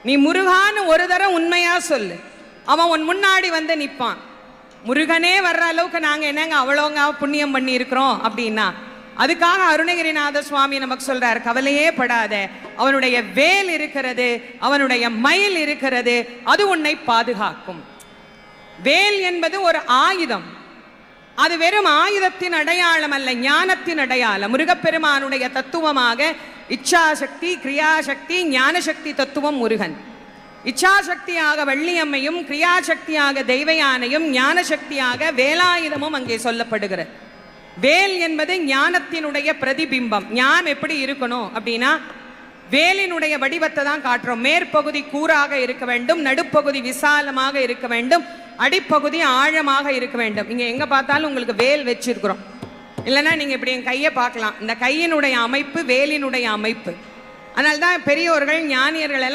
நீ முருகான்னு ஒரு தரம் உண்மையா சொல்லு, அவன் உன் முன்னாடி வந்து நிற்பான். முருகனே வர்ற அளவுக்கு நாங்கள் என்னங்க அவ்வளோங்க புண்ணியம் பண்ணி இருக்கிறோம் அப்படின்னா, அதுக்காக அருணகிரிநாத சுவாமி நமக்கு சொல்றார், கவலையே படாத, அவனுடைய வேல் இருக்கிறது, அவனுடைய மயில் இருக்கிறது, அது உன்னை பாதுகாக்கும். வேல் என்பது ஒரு ஆயுதம். அது வெறும் ஆயுதத்தின் அடையாளம் அல்ல, ஞானத்தின் அடையாளம். முருகப்பெருமானுடைய தத்துவமாக இச்சாசக்தி, கிரியாசக்தி, ஞானசக்தி தத்துவம் முருகன். இச்சாசக்தியாக வள்ளியம்மையும், கிரியாசக்தியாக தெய்வயானையும், ஞானசக்தியாக வேலாயுதமும் அங்கே சொல்லப்படுகிறது. வேல் என்பது ஞானத்தினுடைய பிரதிபிம்பம். ஞானம் எப்படி இருக்கணும் அப்படின்னா, வேலினுடைய வடிவத்தை தான் காட்டுறோம். மேற்பகுதி கூராக இருக்க வேண்டும், நடுப்பகுதி விசாலமாக இருக்க வேண்டும், அடிப்பகுதி ஆழமாக இருக்க வேண்டும். இங்கே எங்கே பார்த்தாலும் உங்களுக்கு வேல் வச்சிருக்கிறோம். இல்லைன்னா நீங்கள் இப்படி என் கையை பார்க்கலாம். இந்த கையினுடைய அமைப்பு வேலினுடைய அமைப்பு. அதனால்தான் பெரியோர்கள் ஞானியர்கள் எல்லாம்